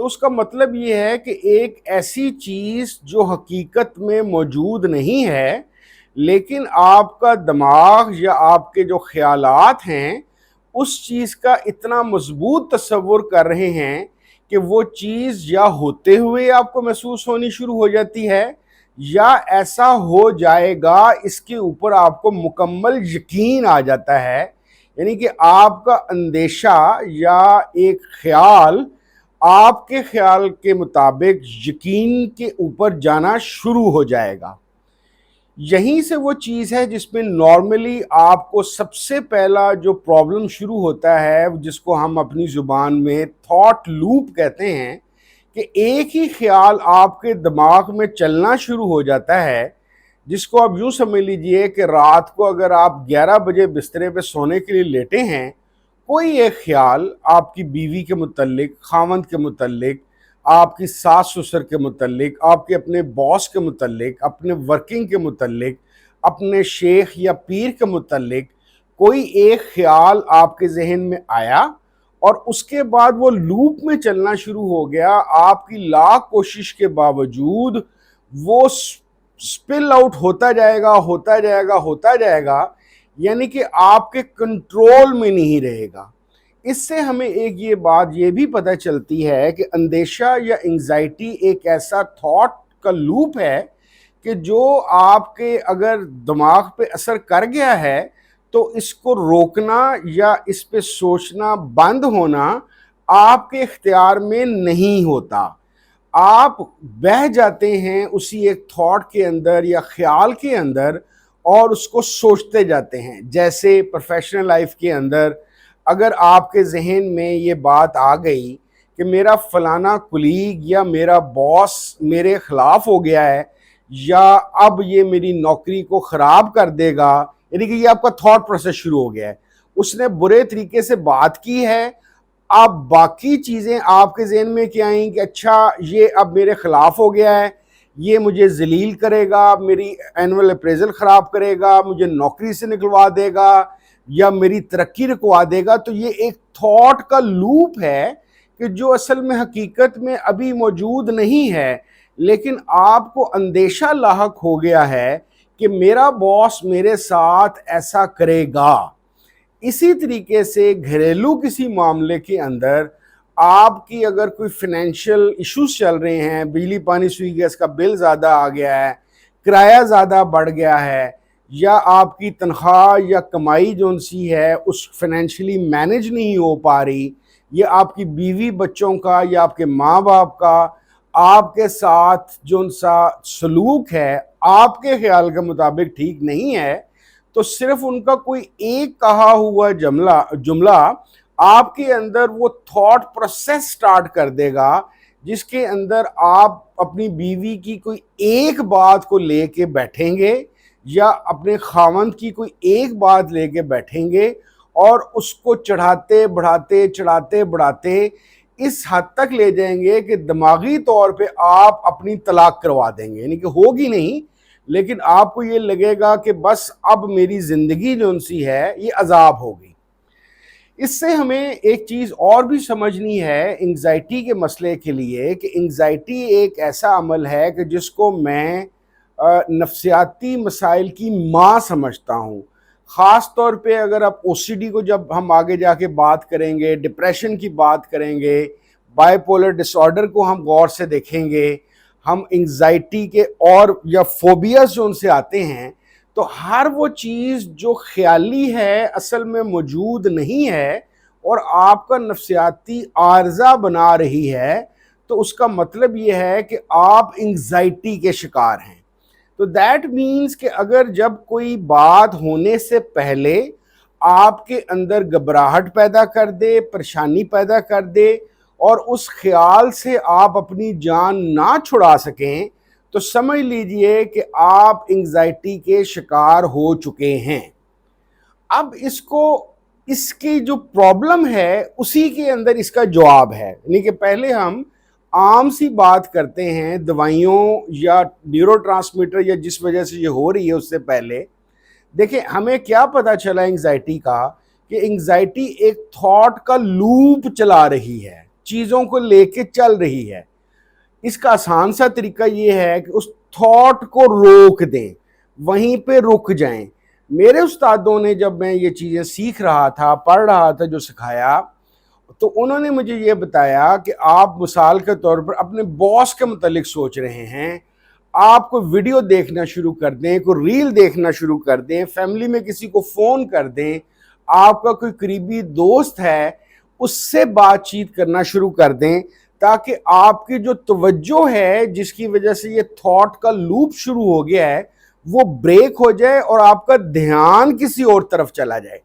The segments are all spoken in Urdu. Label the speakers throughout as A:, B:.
A: تو اس کا مطلب یہ ہے کہ ایک ایسی چیز جو حقیقت میں موجود نہیں ہے لیکن آپ کا دماغ یا آپ کے جو خیالات ہیں اس چیز کا اتنا مضبوط تصور کر رہے ہیں کہ وہ چیز یا ہوتے ہوئے آپ کو محسوس ہونی شروع ہو جاتی ہے یا ایسا ہو جائے گا اس کے اوپر آپ کو مکمل یقین آ جاتا ہے. یعنی کہ آپ کا اندیشہ یا ایک خیال آپ کے خیال کے مطابق یقین کے اوپر جانا شروع ہو جائے گا. یہیں سے وہ چیز ہے جس میں نارملی آپ کو سب سے پہلا جو پرابلم شروع ہوتا ہے جس کو ہم اپنی زبان میں تھاٹ لوپ کہتے ہیں کہ ایک ہی خیال آپ کے دماغ میں چلنا شروع ہو جاتا ہے جس کو آپ یوں سمجھ لیجئے کہ رات کو اگر آپ 11 بجے بسترے پہ سونے کے لیے لیٹے ہیں کوئی ایک خیال آپ کی بیوی کے متعلق، خاوند کے متعلق، آپ کی ساس سسر کے متعلق، آپ کے اپنے باس کے متعلق، اپنے ورکنگ کے متعلق، اپنے شیخ یا پیر کے متعلق کوئی ایک خیال آپ کے ذہن میں آیا اور اس کے بعد وہ لوپ میں چلنا شروع ہو گیا. آپ کی لاکھ کوشش کے باوجود وہ سپل آؤٹ ہوتا جائے گا ہوتا جائے گا ہوتا جائے گا، یعنی کہ آپ کے کنٹرول میں نہیں رہے گا. اس سے ہمیں ایک یہ بات یہ بھی پتہ چلتی ہے کہ اندیشہ یا انگزائٹی ایک ایسا تھاٹ کا لوپ ہے کہ جو آپ کے اگر دماغ پہ اثر کر گیا ہے تو اس کو روکنا یا اس پہ سوچنا بند ہونا آپ کے اختیار میں نہیں ہوتا. آپ بہہ جاتے ہیں اسی ایک تھاٹ کے اندر یا خیال کے اندر اور اس کو سوچتے جاتے ہیں. جیسے پروفیشنل لائف کے اندر اگر آپ کے ذہن میں یہ بات آ گئی کہ میرا فلانا کلیگ یا میرا باس میرے خلاف ہو گیا ہے یا اب یہ میری نوکری کو خراب کر دے گا، یعنی کہ یہ آپ کا تھاٹ پروسیس شروع ہو گیا ہے، اس نے برے طریقے سے بات کی ہے، اب باقی چیزیں آپ کے ذہن میں کیا آئیں کہ اچھا یہ اب میرے خلاف ہو گیا ہے، یہ مجھے ذلیل کرے گا، میری اینول اپریزل خراب کرے گا، مجھے نوکری سے نکلوا دے گا یا میری ترقی رکوا دے گا. تو یہ ایک تھاٹ کا لوپ ہے کہ جو اصل میں حقیقت میں ابھی موجود نہیں ہے لیکن آپ کو اندیشہ لاحق ہو گیا ہے کہ میرا باس میرے ساتھ ایسا کرے گا. اسی طریقے سے گھریلو کسی معاملے کے اندر آپ کی اگر کوئی فائنینشیل ایشوز چل رہے ہیں، بجلی پانی سوئی گیس کا بل زیادہ آ گیا ہے، کرایہ زیادہ بڑھ گیا ہے، یا آپ کی تنخواہ یا کمائی جو سی ہے اس فائنینشلی مینج نہیں ہو پا رہی، یا آپ کی بیوی بچوں کا یا آپ کے ماں باپ کا آپ کے ساتھ جو سا سلوک ہے آپ کے خیال کے مطابق ٹھیک نہیں ہے، تو صرف ان کا کوئی ایک کہا ہوا جملہ آپ کے اندر وہ تھاٹ پروسیس سٹارٹ کر دے گا جس کے اندر آپ اپنی بیوی کی کوئی ایک بات کو لے کے بیٹھیں گے یا اپنے خاوند کی کوئی ایک بات لے کے بیٹھیں گے اور اس کو چڑھاتے بڑھاتے اس حد تک لے جائیں گے کہ دماغی طور پہ آپ اپنی طلاق کروا دیں گے. یعنی کہ ہوگی نہیں لیکن آپ کو یہ لگے گا کہ بس اب میری زندگی جو سی ہے یہ عذاب ہوگی. اس سے ہمیں ایک چیز اور بھی سمجھنی ہے انگزائٹی کے مسئلے کے لیے کہ انگزائٹی ایک ایسا عمل ہے کہ جس کو میں نفسیاتی مسائل کی ماں سمجھتا ہوں. خاص طور پہ اگر آپ او سی ڈی کو جب ہم آگے جا کے بات کریں گے، ڈپریشن کی بات کریں گے، بائی پولر ڈس آرڈر کو ہم غور سے دیکھیں گے، ہم انگزائٹی کے اور یا فوبیاز جو ان سے آتے ہیں، تو ہر وہ چیز جو خیالی ہے اصل میں موجود نہیں ہے اور آپ کا نفسیاتی عارضہ بنا رہی ہے، تو اس کا مطلب یہ ہے کہ آپ انگزائٹی کے شکار ہیں. تو دیٹ مینز کہ اگر جب کوئی بات ہونے سے پہلے آپ کے اندر گھبراہٹ پیدا کر دے، پریشانی پیدا کر دے اور اس خیال سے آپ اپنی جان نہ چھڑا سکیں تو سمجھ لیجئے کہ آپ انگزائٹی کے شکار ہو چکے ہیں. اب اس کی جو پرابلم ہے اسی کے اندر اس کا جواب ہے. یعنی کہ پہلے ہم عام سی بات کرتے ہیں دوائیوں یا نیورو ٹرانسمیٹر یا جس وجہ سے یہ ہو رہی ہے اس سے پہلے دیکھیں ہمیں کیا پتا چلا انگزائٹی کا کہ انگزائٹی ایک تھاٹ کا لوپ چلا رہی ہے. چیزوں کو لے کے چل رہی ہے. اس کا آسان سا طریقہ یہ ہے کہ اس تھاٹ کو روک دیں, وہیں پہ رک جائیں. میرے استادوں نے جب میں یہ چیزیں سیکھ رہا تھا, پڑھ رہا تھا, جو سکھایا, تو انہوں نے مجھے یہ بتایا کہ آپ مثال کے طور پر اپنے باس کے متعلق سوچ رہے ہیں, آپ کو ویڈیو دیکھنا شروع کر دیں, کوئی ریل دیکھنا شروع کر دیں, فیملی میں کسی کو فون کر دیں, آپ کا کوئی قریبی دوست ہے اس سے بات چیت کرنا شروع کر دیں, تاکہ آپ کی جو توجہ ہے جس کی وجہ سے یہ تھاٹ کا لوپ شروع ہو گیا ہے وہ بریک ہو جائے اور آپ کا دھیان کسی اور طرف چلا جائے.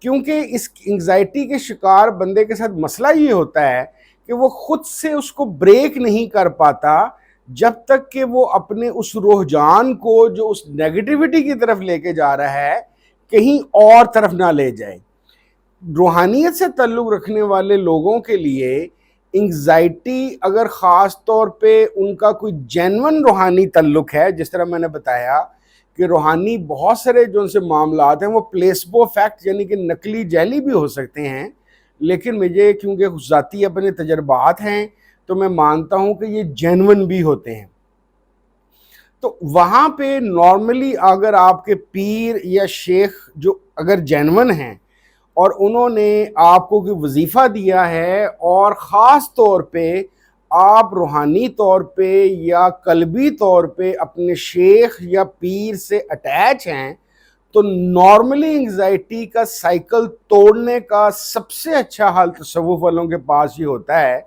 A: کیونکہ اس انگزائٹی کے شکار بندے کے ساتھ مسئلہ یہ ہوتا ہے کہ وہ خود سے اس کو بریک نہیں کر پاتا جب تک کہ وہ اپنے اس رجحان کو جو اس نیگیٹیوٹی کی طرف لے کے جا رہا ہے کہیں اور طرف نہ لے جائے. روحانیت سے تعلق رکھنے والے لوگوں کے لیے انگزائٹی اگر خاص طور پہ ان کا کوئی جینون روحانی تعلق ہے, جس طرح میں نے بتایا کہ روحانی بہت سارے جو ان سے معاملات ہیں وہ پلیسبو افیکٹ یعنی کہ نقلی جعلی بھی ہو سکتے ہیں, لیکن مجھے کیونکہ ذاتی اپنے تجربات ہیں تو میں مانتا ہوں کہ یہ جینون بھی ہوتے ہیں. تو وہاں پہ نارملی اگر آپ کے پیر یا شیخ جو اگر جینون ہیں اور انہوں نے آپ کو کوئی وظیفہ دیا ہے اور خاص طور پہ آپ روحانی طور پہ یا قلبی طور پہ اپنے شیخ یا پیر سے اٹیچ ہیں, تو نارملی انگزائٹی کا سائیکل توڑنے کا سب سے اچھا حل تصوف والوں کے پاس یہ ہوتا ہے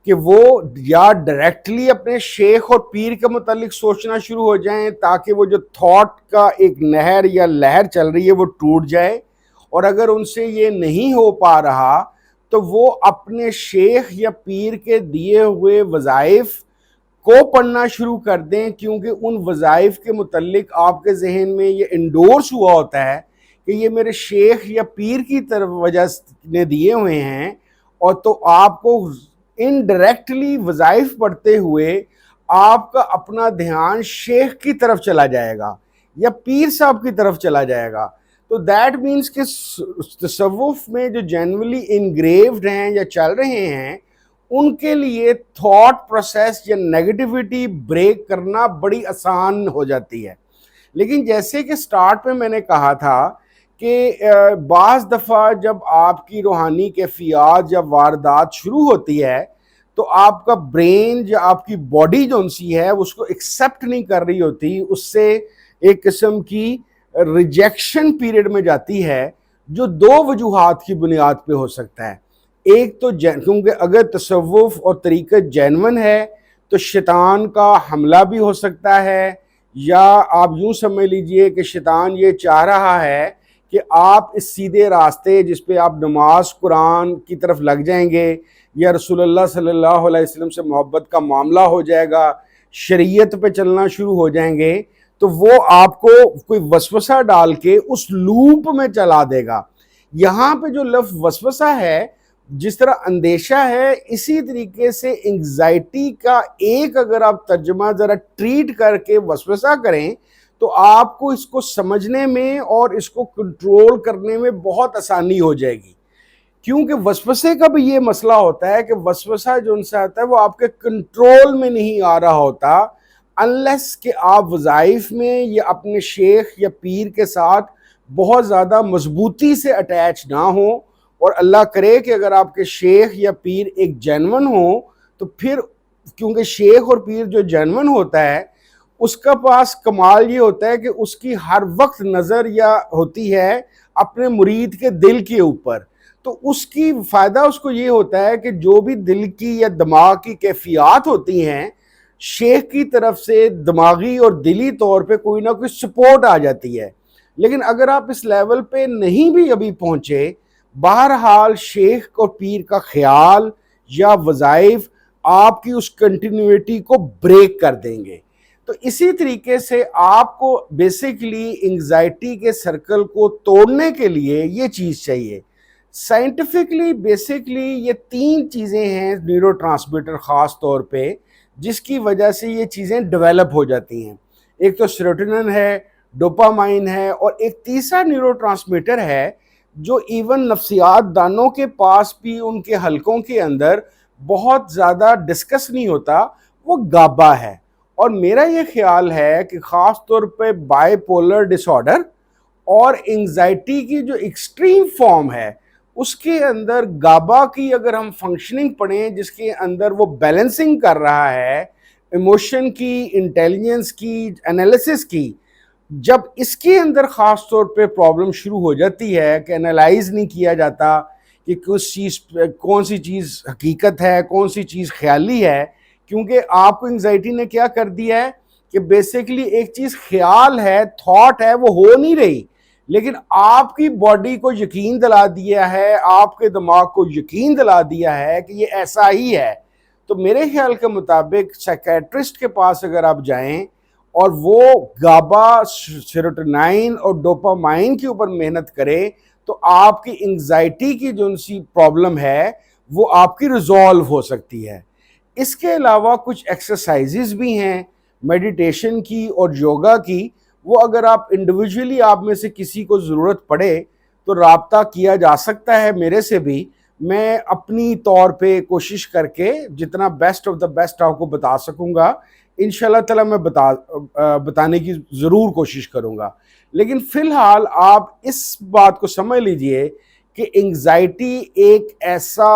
A: کہ وہ یا ڈائریکٹلی اپنے شیخ اور پیر کے متعلق سوچنا شروع ہو جائیں تاکہ وہ جو تھاٹ کا ایک نہر یا لہر چل رہی ہے وہ ٹوٹ جائے, اور اگر ان سے یہ نہیں ہو پا رہا تو وہ اپنے شیخ یا پیر کے دیے ہوئے وظائف کو پڑھنا شروع کر دیں, کیونکہ ان وظائف کے متعلق آپ کے ذہن میں یہ انڈورس ہوا ہوتا ہے کہ یہ میرے شیخ یا پیر کی طرف وجہ نے دیے ہوئے ہیں, اور تو آپ کو انڈائریکٹلی وظائف پڑھتے ہوئے آپ کا اپنا دھیان شیخ کی طرف چلا جائے گا یا پیر صاحب کی طرف چلا جائے گا. تو دیٹ مینس کہ تصوف میں جو جنرلی انگریوڈ ہیں یا چل رہے ہیں ان کے لیے تھاٹ پروسیس یا نیگیٹیوٹی بریک کرنا بڑی آسان ہو جاتی ہے. لیکن جیسے کہ سٹارٹ میں نے کہا تھا کہ بعض دفعہ جب آپ کی روحانی کیفیات یا واردات شروع ہوتی ہے تو آپ کا برین یا آپ کی باڈی جو سی ہے اس کو ایکسیپٹ نہیں کر رہی ہوتی, اس سے ایک قسم کی ریجیکشن پیریڈ میں جاتی ہے, جو دو وجوہات کی بنیاد پہ ہو سکتا ہے. ایک تو کیونکہ اگر تصوف اور طریقت جینون ہے تو شیطان کا حملہ بھی ہو سکتا ہے, یا آپ یوں سمجھ لیجئے کہ شیطان یہ چاہ رہا ہے کہ آپ اس سیدھے راستے جس پہ آپ نماز قرآن کی طرف لگ جائیں گے یا رسول اللہ صلی اللہ علیہ وسلم سے محبت کا معاملہ ہو جائے گا, شریعت پہ چلنا شروع ہو جائیں گے, تو وہ آپ کو کوئی وسوسہ ڈال کے اس لوپ میں چلا دے گا. یہاں پہ جو لفظ وسوسہ ہے, جس طرح اندیشہ ہے, اسی طریقے سے انگزائٹی کا ایک اگر آپ ترجمہ ذرا ٹریٹ کر کے وسوسہ کریں تو آپ کو اس کو سمجھنے میں اور اس کو کنٹرول کرنے میں بہت آسانی ہو جائے گی. کیونکہ وسوسے کا بھی یہ مسئلہ ہوتا ہے کہ وسوسہ جو ان سے آتا ہے وہ آپ کے کنٹرول میں نہیں آ رہا ہوتا انلیس کہ آپ وظائف میں یا اپنے شیخ یا پیر کے ساتھ بہت زیادہ مضبوطی سے اٹیچ نہ ہوں, اور اللہ کرے کہ اگر آپ کے شیخ یا پیر ایک جینون ہوں تو پھر کیونکہ شیخ اور پیر جو جینون ہوتا ہے اس کا پاس کمال یہ ہوتا ہے کہ اس کی ہر وقت نظر یا ہوتی ہے اپنے مرید کے دل کے اوپر, تو اس کی فائدہ اس کو یہ ہوتا ہے کہ جو بھی دل کی یا دماغ کی کیفیات ہوتی ہیں شیخ کی طرف سے دماغی اور دلی طور پہ کوئی نہ کوئی سپورٹ آ جاتی ہے. لیکن اگر آپ اس لیول پہ نہیں بھی ابھی پہنچے, بہرحال شیخ اور پیر کا خیال یا وظائف آپ کی اس کنٹینیوٹی کو بریک کر دیں گے. تو اسی طریقے سے آپ کو بیسیکلی انگزائٹی کے سرکل کو توڑنے کے لیے یہ چیز چاہیے. سائنٹیفکلی بیسیکلی یہ تین چیزیں ہیں نیورو ٹرانسمیٹر خاص طور پہ جس کی وجہ سے یہ چیزیں ڈیولپ ہو جاتی ہیں. ایک تو سیروٹونن ہے, ڈوپامائن ہے, اور ایک تیسرا نیورو ٹرانسمیٹر ہے جو ایون نفسیات دانوں کے پاس بھی ان کے حلقوں کے اندر بہت زیادہ ڈسکس نہیں ہوتا، وہ گابا ہے۔ اور میرا یہ خیال ہے کہ خاص طور پہ بائی پولر ڈس آرڈر اور انگزائٹی کی جو ایکسٹریم فارم ہے اس کے اندر گابا کی اگر ہم فنکشننگ پڑھیں، جس کے اندر وہ بیلنسنگ کر رہا ہے ایموشن کی، انٹیلیجنس کی، انالیسس کی، جب اس کے اندر خاص طور پہ پرابلم شروع ہو جاتی ہے کہ انالائز نہیں کیا جاتا کہ کون سی چیز حقیقت ہے، کون سی چیز خیالی ہے، کیونکہ آپ کو انگزائٹی نے کیا کر دیا ہے کہ بیسیکلی ایک چیز خیال ہے، تھاٹ ہے، وہ ہو نہیں رہی، لیکن آپ کی باڈی کو یقین دلا دیا ہے، آپ کے دماغ کو یقین دلا دیا ہے کہ یہ ایسا ہی ہے۔ تو میرے خیال کے مطابق سائیکیٹرسٹ کے پاس اگر آپ جائیں اور وہ گابا، سیروٹونائن اور ڈوپامائن کے اوپر محنت کرے تو آپ کی انگزائٹی کی جو سی پرابلم ہے وہ آپ کی ریزالو ہو سکتی ہے۔ اس کے علاوہ کچھ ایکسرسائزز بھی ہیں میڈیٹیشن کی اور یوگا کی، وہ اگر آپ انڈیویجولی آپ میں سے کسی کو ضرورت پڑے تو رابطہ کیا جا سکتا ہے میرے سے بھی، میں اپنی طور پہ کوشش کر کے جتنا بیسٹ آف دا بیسٹ آپ کو بتا سکوں گا انشاءاللہ تعالی میں بتانے کی ضرور کوشش کروں گا۔ لیکن فی الحال آپ اس بات کو سمجھ لیجئے کہ انگزائٹی ایک ایسا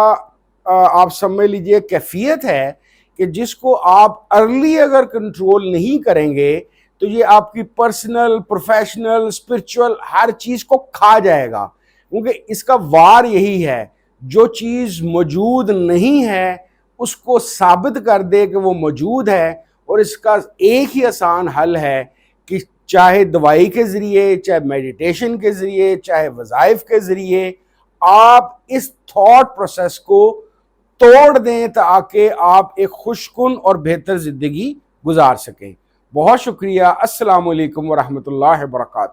A: آپ سمجھ لیجئے کیفیت ہے کہ جس کو آپ ارلی اگر کنٹرول نہیں کریں گے تو یہ آپ کی پرسنل، پروفیشنل، اسپرچول ہر چیز کو کھا جائے گا، کیونکہ اس کا وار یہی ہے، جو چیز موجود نہیں ہے اس کو ثابت کر دے کہ وہ موجود ہے۔ اور اس کا ایک ہی آسان حل ہے کہ چاہے دوائی کے ذریعے، چاہے میڈیٹیشن کے ذریعے، چاہے وظائف کے ذریعے آپ اس تھاٹ پروسیس کو توڑ دیں تاکہ آپ ایک خوشکن اور بہتر زندگی گزار سکیں۔ بہت شکریہ۔ السلام علیکم ورحمۃ اللہ وبرکاتہ۔